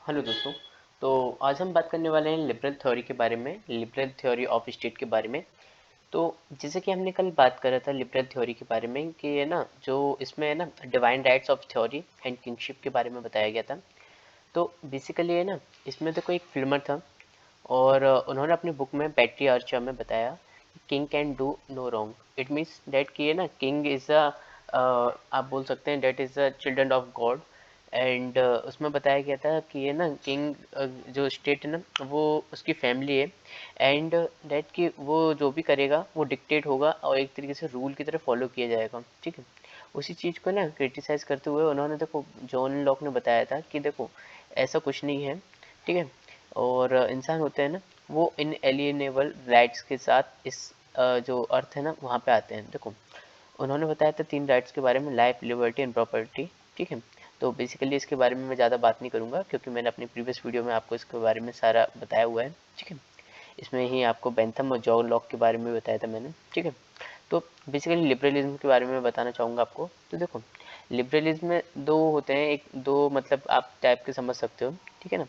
Hello दोस्तों। तो आज हम बात करने वाले हैं लिबरल थ्योरी के बारे में, लिबरल थ्योरी ऑफ स्टेट के बारे में। तो जैसे कि हमने कल बात करा था लिबरल थ्योरी के बारे में कि है ना, जो इसमें है ना divine rights of theory and kingship के बारे में बताया गया था। तो बेसिकली है ना, इसमें तो कोई एक फिल्मर था और उन्होंने अपनी बुक में बैटरी आर्चर में बताया king can do no wrong. It means that कि है ना, किंग इज अ, आप बोल सकते हैं that is a children of God. And उसमें बताया गया था कि ये ना किंग, जो स्टेट है ना, वो उसकी फैमिली है। एंड दैट कि वो जो भी करेगा वो डिक्टेट होगा और एक तरीके से रूल की तरह फॉलो किया जाएगा। ठीक है। उसी चीज़ को ना क्रिटिसाइज करते हुए उन्होंने, देखो जॉन लॉक ने बताया था कि देखो ऐसा कुछ नहीं है। ठीक है। और इंसान होते हैं ना, वो इनएलिएनेबल राइट्स के साथ इस जो अर्थ है ना वहाँ पे आते हैं। देखो उन्होंने बताया था 3 राइट्स के बारे में, लाइफ, लिबर्टी एंड प्रॉपर्टी। ठीक है। तो बेसिकली इसके बारे में मैं ज़्यादा बात नहीं करूँगा क्योंकि मैंने अपनी प्रीवियस वीडियो में आपको इसके बारे में सारा बताया हुआ है। ठीक है। इसमें ही आपको बेंथम और जॉन लॉक के बारे में बताया था मैंने। ठीक है। तो बेसिकली लिबरलिज्म के बारे में बताना चाहूँगा आपको। तो देखो लिबरलिज्म में दो होते हैं, एक दो मतलब आप टाइप के समझ सकते हो। ठीक है ना।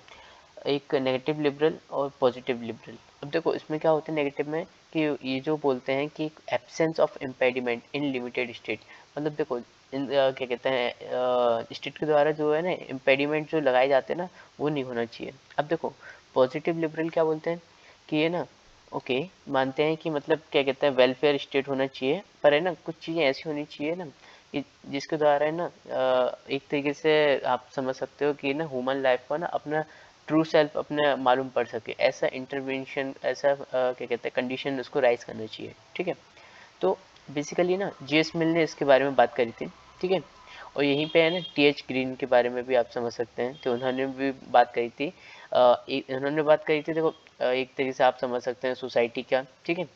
एक नेगेटिव लिबरल और पॉजिटिव लिबरल। अब देखो इसमें क्या होता है नेगेटिव में, कि ये जो बोलते हैं कि absence of impediment in limited state. मतलब देखो क्या कहते हैं, स्टेट के द्वारा जो है ना इम्पेडिमेंट जो लगाए जाते हैं ना, वो नहीं होना चाहिए। अब देखो पॉजिटिव लिबरल क्या बोलते हैं कि ये ना, ओके, मानते हैं कि मतलब क्या कहते हैं वेलफेयर स्टेट होना चाहिए, पर है ना कुछ चीज़ें ऐसी होनी चाहिए ना कि जिसके द्वारा है ना एक तरीके से आप समझ सकते हो कि ना ह्यूमन लाइफ को ना अपना ट्रू सेल्फ अपने मालूम पड़ सके, ऐसा इंटरवेंशन, ऐसा क्या कहते हैं कंडीशन उसको राइज करना चाहिए। ठीक है। तो बेसिकली ना जीएस मिल ने इसके बारे में बात करी थी। ठीक है। और यहीं पे है ना टीएच ग्रीन के बारे में भी आप समझ सकते हैं, तो उन्होंने भी बात करी थी। उन्होंने बात करी थी, देखो एक तरीके से आप समझ सकते हैं सोसाइटी का। ठीक है।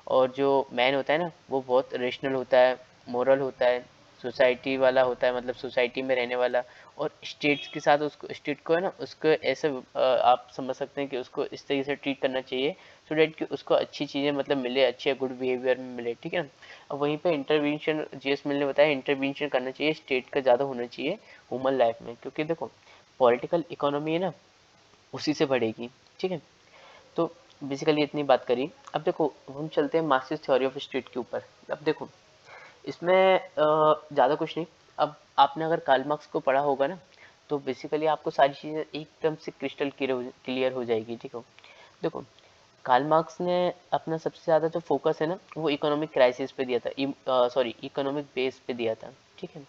और जो मैन होता है ना वो बहुत रेशनल होता है, मोरल होता है, सोसाइटी वाला होता है, मतलब सोसाइटी में रहने वाला। और स्टेट्स के साथ उसको, स्टेट को है ना उसको ऐसे आप समझ सकते हैं कि उसको इस तरीके से ट्रीट करना चाहिए सो डैट कि उसको अच्छी चीज़ें मतलब मिले, अच्छे गुड बिहेवियर में मिले। ठीक है। अब वहीं पे इंटरवेंशन जीएस मिल ने बताया, इंटरवेंशन करना चाहिए स्टेट का, ज़्यादा होना चाहिए ह्यूमन लाइफ में, क्योंकि देखो पॉलिटिकल इकोनॉमी है ना उसी से बढ़ेगी। ठीक है। तो बेसिकली इतनी बात करी। अब देखो हम चलते हैं मार्क्सिस्ट थ्योरी ऑफ स्टेट के ऊपर। अब देखो इसमें ज़्यादा कुछ नहीं। अब आपने अगर कार्ल मार्क्स को पढ़ा होगा ना, तो बेसिकली आपको सारी चीज़ें एकदम से क्रिस्टल क्लियर हो जाएगी। ठीक है। देखो कार्ल मार्क्स ने अपना सबसे ज़्यादा जो फोकस है ना वो इकोनॉमिक क्राइसिस पे दिया था, सॉरी इकोनॉमिक बेस पे दिया था। ठीक है।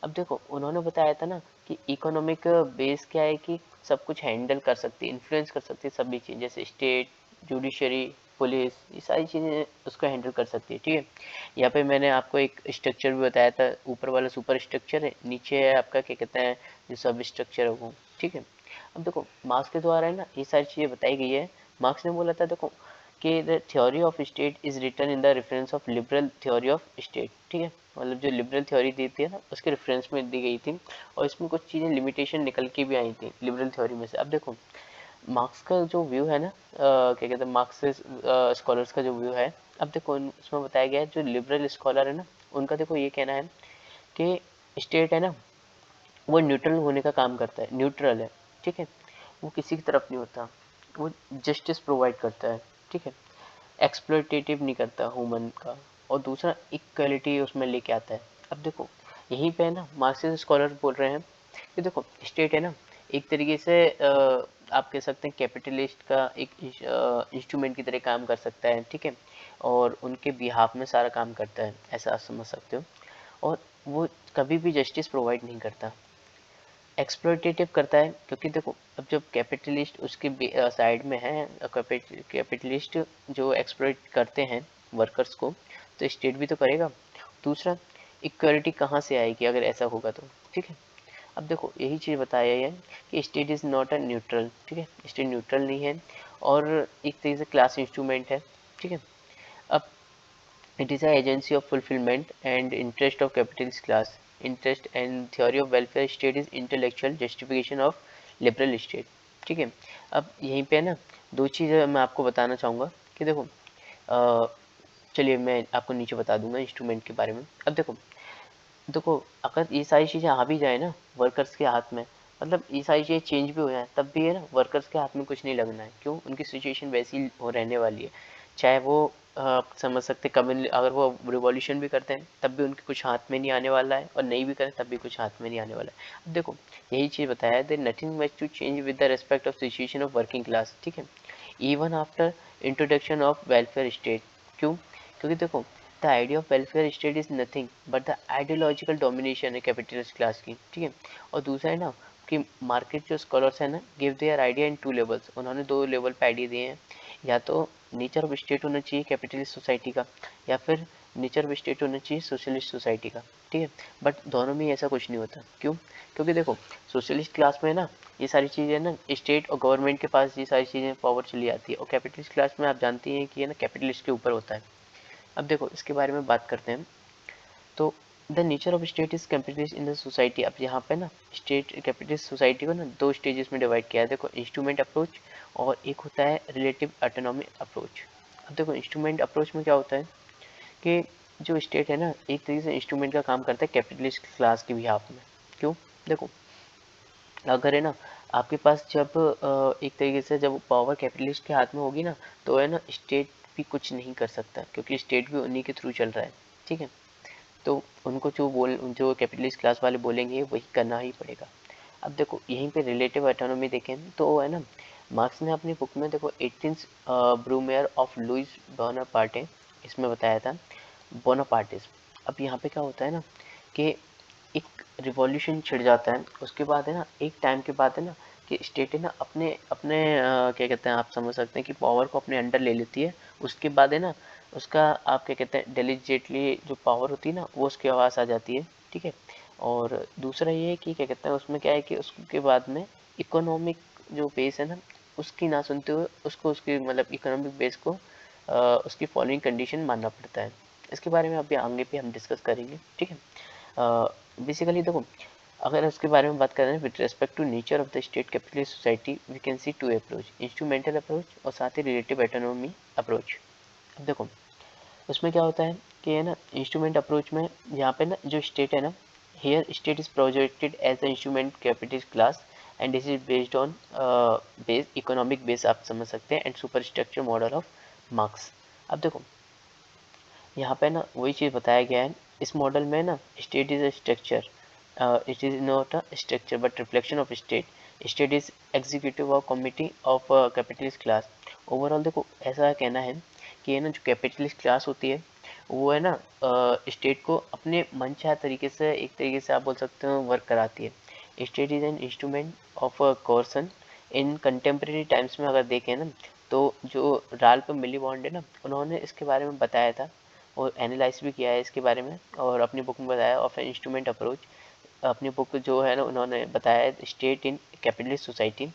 अब देखो उन्होंने बताया था ना कि इकोनॉमिक बेस क्या है कि सब कुछ हैंडल कर सकती है, इन्फ्लुएंस कर सकती है सभी चीज़, जैसे स्टेट, जुडिशरी, पुलिस, ये सारी चीज़ें उसको हैंडल कर सकती है। ठीक है। यहाँ पे मैंने आपको एक स्ट्रक्चर भी बताया था, ऊपर वाला सुपर स्ट्रक्चर है, नीचे है आपका क्या कहते हैं जो सब स्ट्रक्चर है वो। ठीक है। अब देखो मार्क्स के द्वारा है ना ये सारी चीज़ें बताई गई है। मार्क्स ने बोला था देखो कि the theory of state is written in the reference of liberal theory of state. ठीक है। मतलब जो लिबरल थ्योरी दी थी ना उसके रेफरेंस में दी गई थी, और इसमें कुछ चीज़ें लिमिटेशन निकल के भी आई थी लिबरल थ्योरी में से। अब देखो मार्क्स का जो व्यू है ना, क्या कहते हैं मार्क्स स्कॉलर्स का जो व्यू है। अब देखो उसमें बताया गया है जो लिबरल स्कॉलर है ना उनका देखो ये कहना है कि स्टेट है ना वो न्यूट्रल होने का काम करता है, न्यूट्रल है। ठीक है। वो किसी की तरफ नहीं होता, वो जस्टिस प्रोवाइड करता है। ठीक है। एक्सप्लोइटेटिव नहीं करता ह्यूमन का। और दूसरा इक्वलिटी उसमें लेके आता है। अब देखो यहीं पे है ना मार्क्सिस्ट स्कॉलर बोल रहे हैं कि देखो स्टेट है ना एक तरीके से आप कह सकते हैं कैपिटलिस्ट का एक इंस्ट्रूमेंट की तरह काम कर सकता है। ठीक है। और उनके बिहाफ में सारा काम करता है, ऐसा आप समझ सकते हो। और वो कभी भी जस्टिस प्रोवाइड नहीं करता, एक्सप्लोइटेटिव करता है। क्योंकि देखो अब जब कैपिटलिस्ट उसके साइड में है, कैपिटलिस्ट जो एक्सप्लोइट करते हैं वर्कर्स को, तो स्टेट भी तो करेगा। दूसरा इक्वलिटी कहाँ से आएगी अगर ऐसा होगा तो। ठीक है। अब देखो यही चीज़ बताया है कि state is not a neutral. ठीक है। स्टेट न्यूट्रल नहीं है और एक तरीके से क्लास इंस्ट्रूमेंट है। ठीक है। अब it is a agency of fulfillment and interest of capitalist class interest, and theory of welfare state is intellectual justification of liberal state। ठीक है। अब यहीं पे ना दो चीज़ें मैं आपको बताना चाहूँगा कि देखो चलिए मैं आपको नीचे बता दूंगा इंस्ट्रूमेंट के बारे में। अब देखो देखो अगर ये सारी चीज़ें आ भी जाए ना वर्कर्स के हाथ में, मतलब ये सारी चीज़ें चेंज भी हो जाए तब भी है ना वर्कर्स के हाथ में कुछ नहीं लगना है। क्यों? उनकी सिचुएशन वैसी ही हो रहने वाली है। चाहे वो आप समझ सकते कम्युनि अगर वो रिवॉल्यूशन भी करते हैं तब भी उनके कुछ हाथ में नहीं आने वाला है, और नहीं भी करें तब भी कुछ हाथ में नहीं आने वाला है। अब देखो यही चीज़ बताया है, nothing much to change with the respect of situation of working class. ठीक है, even after introduction of welfare state. क्यों? क्योंकि देखो the idea of welfare state is nothing but the ideological domination है कैपिटलिस्ट क्लास की। ठीक है, और दूसरा है ना कि मार्केट जो स्कॉलर्स है ना give their idea in 2 levels. उन्होंने 2 लेवल पे आइडिया दिए हैं, या तो नेचर ऑफ स्टेट होना चाहिए कैपिटलिस्ट सोसाइटी का, या फिर नेचर ऑफ स्टेट होना चाहिए सोशलिस्ट सोसाइटी का। ठीक है, बट दोनों में ऐसा कुछ नहीं होता। क्यों? क्योंकि देखो सोशलिस्ट क्लास में ना ये सारी चीज़ें ना स्टेट और गवर्नमेंट के पास ये सारी चीज़ें पावर चली आती है, और कैपिटलिस्ट क्लास में आप जानती हैं कि ये ना कैपिटलिस्ट के ऊपर होता है। अब देखो इसके बारे में बात करते हैं। तो the nature of state is capitalist in the society. अब यहाँ पे ना स्टेट कैपिटलिस्ट सोसाइटी को ना 2 स्टेजेस में डिवाइड किया है। देखो इंस्ट्रूमेंट अप्रोच और एक होता है रिलेटिव ऑटोनॉमी अप्रोच। अब देखो इंस्ट्रूमेंट अप्रोच में क्या होता है कि जो स्टेट है ना एक तरीके से इंस्ट्रूमेंट का काम करता है कैपिटलिस्ट क्लास के बिहाफ में। क्यों? देखो अगर है ना आपके पास जब एक तरीके से जब पावर कैपिटलिस्ट के हाथ में होगी ना तो है ना स्टेट भी कुछ नहीं कर सकता, क्योंकि स्टेट भी उन्हीं के थ्रू चल रहा है। ठीक है, तो उनको जो कैपिटलिस्ट क्लास वाले बोलेंगे वही करना ही पड़ेगा। अब देखो यहीं पे रिलेटिव ऑटोनॉमी देखें तो है ना मार्क्स ने अपनी बुक में देखो 18th ब्रूमेयर ऑफ लुइस बोनापार्टे इसमें बताया था बोनापार्टिज्म। अब यहाँ पे क्या होता है ना कि एक रिवॉल्यूशन छिड़ जाता है, उसके बाद है ना एक टाइम के बाद है ना कि स्टेट है ना अपने अपने क्या कहते हैं आप समझ सकते हैं कि पावर को अपने अंडर ले लेती है। उसके बाद है ना उसका आप क्या कहते हैं डेलीजिएटली जो पावर होती है ना वो उसकी आवाज़ आ जाती है। ठीक है, और दूसरा ये है कि क्या कहते हैं उसमें क्या है कि उसके बाद में इकोनॉमिक जो बेस है ना उसकी ना सुनते हुए उसको उसकी मतलब इकोनॉमिक बेस को उसकी फॉलोइंग कंडीशन मानना पड़ता है। इसके बारे में अभी आगे पे हम डिस्कस करेंगे। ठीक है, बेसिकली देखो अगर इसके बारे में बात करें with respect to nature of the state capitalist society we can see 2 approach, instrumental approach और साथ ही रिलेटिव ऑटोनॉमी अप्रोच। अब देखो उसमें क्या होता है कि है ना इंस्ट्रूमेंट अप्रोच में यहाँ पे ना जो स्टेट है ना here state is projected as the instrument capitalist class and this is based on base economic base आप समझ सकते हैं and super structure model of Marx. अब देखो यहाँ पे ना वही चीज़ बताया गया है इस मॉडल में ना state is a structure, it is not a structure but reflection of state. State is executive of committee of capitalist class. Overall देखो ऐसा कहना है कि ये ना जो कैपिटलिस्ट क्लास होती है वो है ना स्टेट को अपने मनचाहे तरीके से एक तरीके से आप बोल सकते हो वर्क कराती है। State is an instrument of कोर्सन। In contemporary times में अगर देखें ना तो जो राल्फ मिलीबॉन्ड है ना उन्होंने इसके बारे में बताया था और एनालाइज भी किया है इसके बारे में और अपनी बुक में बताया ऑफ एन इंस्ट्रूमेंट अप्रोच। अपनी बुक जो है ना उन्होंने बताया है स्टेट इन कैपिटलिस्ट सोसाइटी।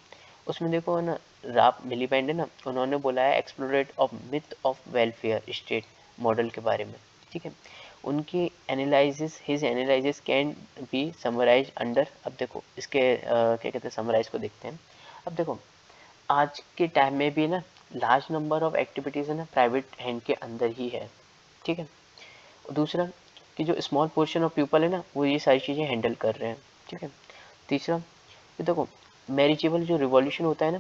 उसमें देखो ना राल्फ मिलीबैंड है ना उन्होंने बोला है exploration of myth of welfare state model के बारे में। ठीक है, उनकी analysis his analysis can be summarize under. अब देखो इसके क्या कहते हैं समराइज को देखते हैं। अब देखो आज के टाइम में भी ना लार्ज नंबर ऑफ एक्टिविटीज़ है ना प्राइवेट हैंड के अंदर ही है। ठीक है, दूसरा कि जो स्मॉल पोर्शन ऑफ पीपल है ना वो ये सारी चीज़ें हैंडल कर रहे हैं। ठीक है, तीसरा कि देखो मैरिजेबल जो रिवॉल्यूशन होता है ना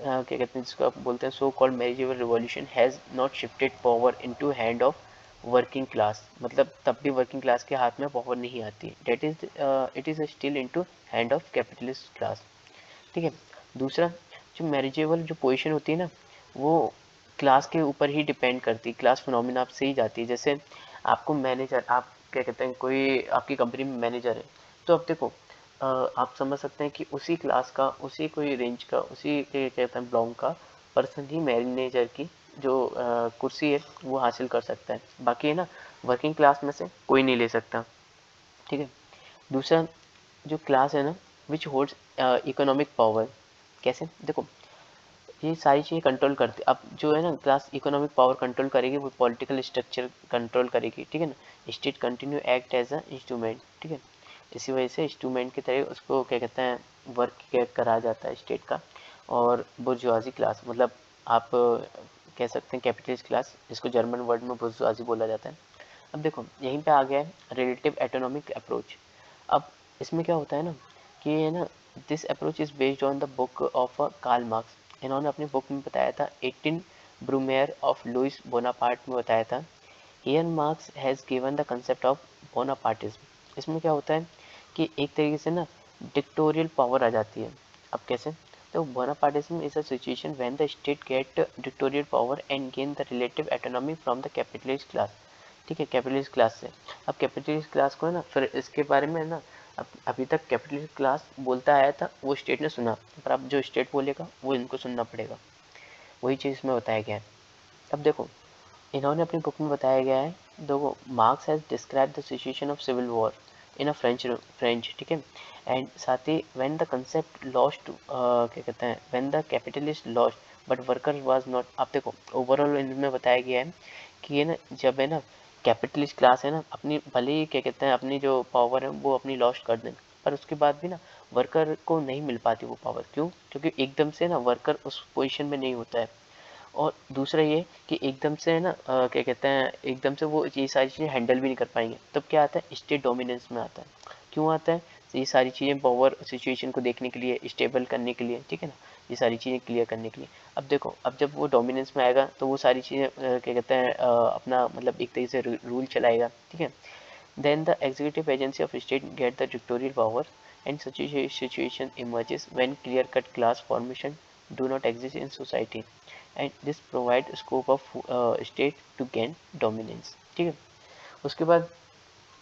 क्या कहते हैं जिसको आप बोलते हैं so called marriageable revolution has not shifted power into hand of working class. मतलब तब भी वर्किंग क्लास के हाथ में पावर नहीं आती, that is it is still into hand of capitalist class. ठीक है, दूसरा जो मैरिजेबल जो पोजीशन होती है ना वो क्लास के ऊपर ही डिपेंड करती है, क्लास फिनोमिना से ही जाती है। जैसे आपको मैनेजर आप क्या कहते हैं कोई आपकी कंपनी में मैनेजर है तो अब देखो आप समझ सकते हैं कि उसी क्लास का उसी कोई रेंज का उसी के कहते हैं ब्लॉन्ग का पर्सन ही मैनेजर की जो कुर्सी है वो हासिल कर सकता है, बाकी है ना वर्किंग क्लास में से कोई नहीं ले सकता। ठीक है, दूसरा जो क्लास है ना विच होल्ड्स इकोनॉमिक पावर। कैसे? देखो ये सारी चीज़ें कंट्रोल करती अब जो है ना क्लास इकोनॉमिक पावर कंट्रोल करेगी वो पॉलिटिकल स्ट्रक्चर कंट्रोल करेगी। ठीक है ना, state continue act as a instrument. ठीक है, इसी वजह से इंस्ट्रूमेंट की तरह उसको क्या कहते हैं वर्क करा जाता है स्टेट का। और बुर्जुआजी क्लास मतलब आप कह सकते हैं कैपिटलिस्ट क्लास जिसको जर्मन वर्ड में बुर्जुआजी बोला जाता है। अब देखो यहीं पे आ गया है रिलेटिव एटोनॉमिक अप्रोच। अब इसमें क्या होता है ना कि है ना this approach is based on the book of Karl Marx. इन्होंने अपनी बुक में बताया था 18 ब्रूमेयर ऑफ लुइस बोनापार्ट में बताया था। Here Marx has given the concept of Bonapartism. इसमें क्या होता है कि एक तरीके से ना डिक्टोरियल पावर आ जाती है। अब कैसे? तो Bonapartism is a situation when the state get dictatorial power and gain the relative autonomy from the capitalist class. ठीक है, कैपिटलिस्ट क्लास से। अब कैपिटलिस्ट क्लास को है ना, फिर इसके बारे में ना अभी तक कैपिटलिस्ट क्लास बोलता आया था, वो स्टेट ने सुना, पर अब जो स्टेट बोलेगा वो इनको सुनना पड़ेगा। वही चीज़ इसमें बताया गया है। अब देखो, इन्होंने अपनी बुक में बताया गया है, देखो, Marx has describe the situation of civil war in a French, ठीक है। एंड साथ ही व्हेन द कंसेप्ट लॉस्ट, क्या कहते हैं, when the capitalist lost but worker was not. आप देखो, ओवरऑल इनमें बताया गया है कि ये ना, जब है ना कैपिटलिस्ट क्लास है ना, अपनी भले ही क्या कहते हैं अपनी जो पावर है वो अपनी लॉस्ट कर दें, पर उसके बाद भी ना वर्कर को नहीं मिल पाती वो पावर। क्यों? क्योंकि एकदम से ना वर्कर उस पोजीशन में नहीं होता है। और दूसरा ये कि एकदम से है ना, क्या कहते हैं, एकदम से वो ये सारी चीज़ें हैंडल भी नहीं कर पाएंगे। तब क्या आता है? स्टेट डोमिनेंस में आता है। क्यों आता है? ये सारी चीज़ें पावर सिचुएशन को देखने के लिए, स्टेबल करने के लिए, ठीक है ना, ये सारी चीज़ें क्लियर करने के लिए। अब देखो, अब जब वो डोमिनेंस में आएगा तो वो सारी चीज़ें क्या कहते हैं अपना मतलब एक तरीके से रूल चलाएगा, ठीक है। Then the executive agency of state get the dictatorial power and such a situation emerges when clear cut class formation do not exist in society and this provide scope of state to gain dominance। ठीक है। उसके बाद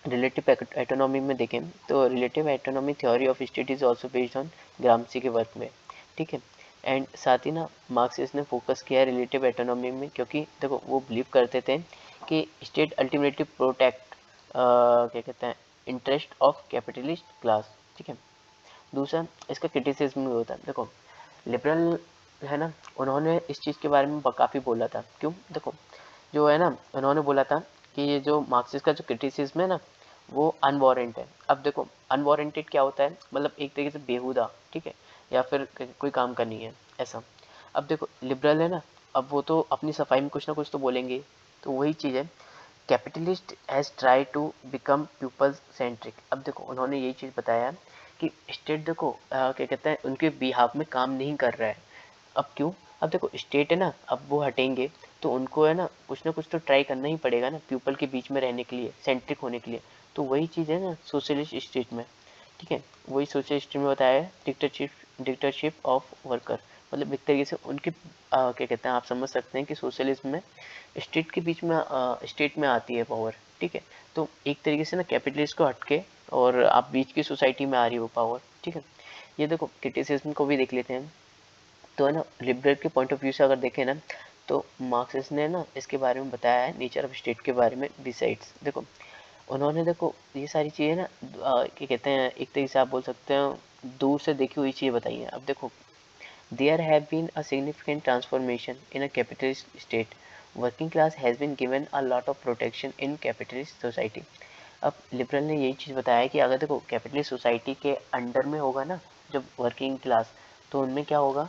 relative autonomy में देखें तो relative autonomy theory of state is also based on Gramsci के work में, ठीक है। एंड साथ ही ना मार्क्सिस्ट ने फोकस किया रिलेटिव एटोनॉमी में, क्योंकि देखो वो बिलीव करते थे कि स्टेट अल्टीमेटली प्रोटेक्ट क्या कहते हैं इंटरेस्ट ऑफ कैपिटलिस्ट क्लास, ठीक है। दूसरा, इसका क्रिटिसिज्म भी होता है। देखो, लिबरल है ना, उन्होंने इस चीज़ के बारे में काफ़ी बोला था। क्यों? देखो, जो है ना, उन्होंने बोला था कि ये जो मार्क्सिस्ट का जो क्रिटिसिज्म है ना, वो अनवारंट है। अब देखो, अनवारंटेड क्या होता है? मतलब एक तरीके से बेहुदा, ठीक है, या फिर कोई काम का नहीं है, ऐसा। अब देखो, लिबरल है ना, अब वो तो अपनी सफाई में कुछ ना कुछ तो बोलेंगे। तो वही चीज़ है, capitalist has try to become people centric. अब देखो, उन्होंने यही चीज़ बताया कि स्टेट देखो क्या कहते हैं उनके बिहाफ में काम नहीं कर रहा है। अब क्यों? अब देखो, स्टेट है ना, अब वो हटेंगे तो उनको है ना कुछ तो ट्राई करना ही पड़ेगा ना पीपल के बीच में रहने के लिए, सेंट्रिक होने के लिए। तो वही चीज़ है ना सोशलिस्ट स्टेट में, ठीक है। वही सोशलिस्ट स्टेट में बताया है, डिक्टेटरशिप ऑफ वर्कर। मतलब एक तरीके से उनके क्या कहते हैं, आप समझ सकते हैं कि सोशलिज्म में स्टेट के बीच में स्टेट में आती है पावर, ठीक है। तो एक तरीके से ना कैपिटलिस्ट को हटके और आप बीच की सोसाइटी में आ रही हो पावर, ठीक है। ये देखो, क्रिटिसिज्म को भी देख लेते हैं। तो है ना, लिबरल के पॉइंट ऑफ व्यू से अगर देखें ना, तो मार्क्सिस्ट ने ना इसके बारे में बताया है नेचर ऑफ स्टेट के बारे में। बिसाइड्स देखो, उन्होंने देखो ये सारी चीज़ें ना क्या कहते हैं एक तरीके से आप बोल सकते हैं दूर से देखी हुई चीज़ें बताई हैं। अब देखो, there have been a significant transformation in a capitalist state. Working class has been given a lot of protection in capitalist society. अब लिबरल ने यही चीज़ बताया कि अगर देखो कैपिटलिस्ट सोसाइटी के अंडर में होगा ना जब वर्किंग क्लास, तो उनमें क्या होगा,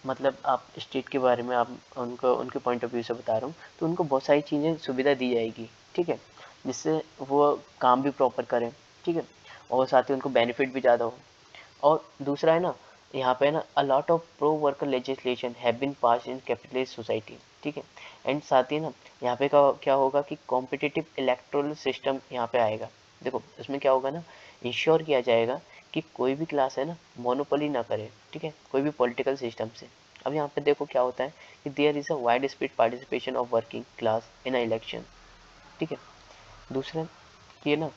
मतलब आप स्टेट के बारे में आप उनको उनके पॉइंट ऑफ व्यू से बता रहा हूँ, तो उनको बहुत सारी चीज़ें सुविधा दी जाएगी, ठीक है, जिससे वो काम भी प्रॉपर करें, ठीक है, और साथ ही उनको बेनिफिट भी ज़्यादा हो। और दूसरा है ना, यहाँ पे ना a lot of pro worker legislation have been pass in capitalist society, ठीक है। एंड साथ ही ना यहाँ पे क्या होगा कि कॉम्पिटिटिव इलेक्टोरल सिस्टम यहाँ पे आएगा। देखो, इसमें क्या होगा ना, इंश्योर किया जाएगा कि कोई भी क्लास है ना मोनोपोली ना करे, ठीक है, कोई भी पॉलिटिकल सिस्टम से। अब यहाँ पे देखो क्या होता है कि there is a wide spread participation of working class in a election, ठीक है। दूसरा कि ना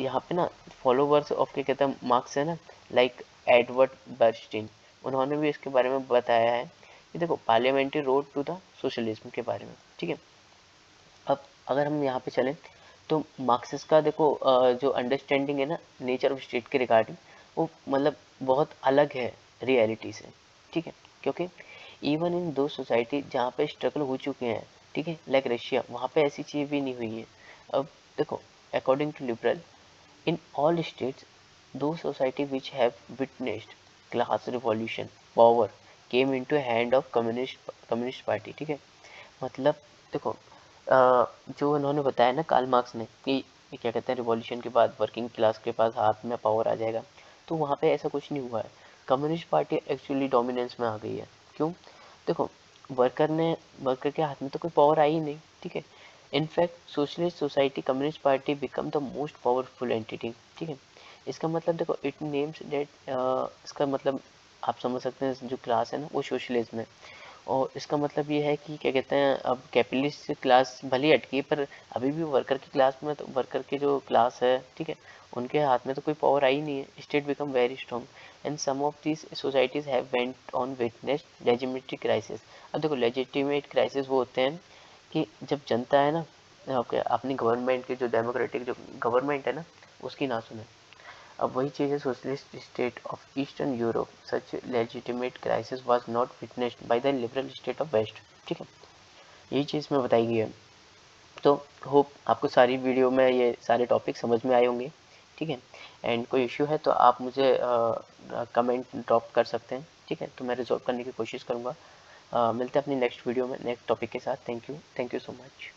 यहाँ पे ना फॉलोवर्स ऑफ क्या कहते हैं मार्क्स है ना, लाइक एडवर्ड बर्स्टीन, उन्होंने भी इसके बारे में बताया है कि देखो parliamentary road to the socialism के बारे में, ठीक है। अब अगर हम यहाँ पे चलें तो मार्क्सिस्ट का देखो जो अंडरस्टैंडिंग है ना नेचर ऑफ स्टेट के रिगार्डिंग, वो मतलब बहुत अलग है रियलिटी से, ठीक है। क्योंकि इवन इन दो सोसाइटी जहाँ पे स्ट्रगल हो चुके हैं, ठीक है, लाइक रशिया, वहाँ पे ऐसी चीज़ भी नहीं हुई है। अब देखो, according to liberal, in all states, those society which have witnessed class revolution, power came into hand of communist party, ठीक है। मतलब देखो जो उन्होंने बताया ना कार्ल मार्क्स ने कि क्या कहते हैं रिवॉल्यूशन के बाद वर्किंग क्लास के पास हाथ में पावर आ जाएगा, तो वहाँ पे ऐसा कुछ नहीं हुआ है। कम्युनिस्ट पार्टी एक्चुअली डोमिनेंस में आ गई है। क्यों? देखो, वर्कर के हाथ में तो कोई पावर आई ही नहीं, ठीक है। In fact socialist society communist party become the most powerful entity, ठीक है। इसका मतलब देखो, इट नेम्स डेट, इसका मतलब आप समझ सकते हैं जो क्लास है ना वो सोशलिज्म है। और इसका मतलब ये है कि क्या कहते हैं, अब कैपिटलिस्ट क्लास भले ही अटकी है, पर अभी भी वर्कर की क्लास में, तो वर्कर की जो क्लास है, ठीक है, उनके हाथ में तो कोई पावर आई नहीं है। State become very strong and some of these societies have went on witness legitimate crisis. अब देखो, लेजिटिमेट क्राइसिस वो होते हैं कि जब जनता है ना, ओके, अपनी गवर्नमेंट की जो डेमोक्रेटिक जो गवर्नमेंट है ना, उसकी ना सुने। अब वही चीज़ है socialist state of eastern Europe, such legitimate crisis was not witnessed by the liberal state of west, ठीक है। यही चीज़ में बताई गई है। तो होप आपको सारी वीडियो में ये सारे टॉपिक समझ में आए होंगे, ठीक है। एंड कोई इश्यू है तो आप मुझे कमेंट ड्रॉप कर सकते हैं, ठीक है, तो मैं रिजॉल्व करने की कोशिश करूँगा। मिलते हैं अपनी नेक्स्ट वीडियो में नेक्स्ट टॉपिक के साथ। Thank you so much.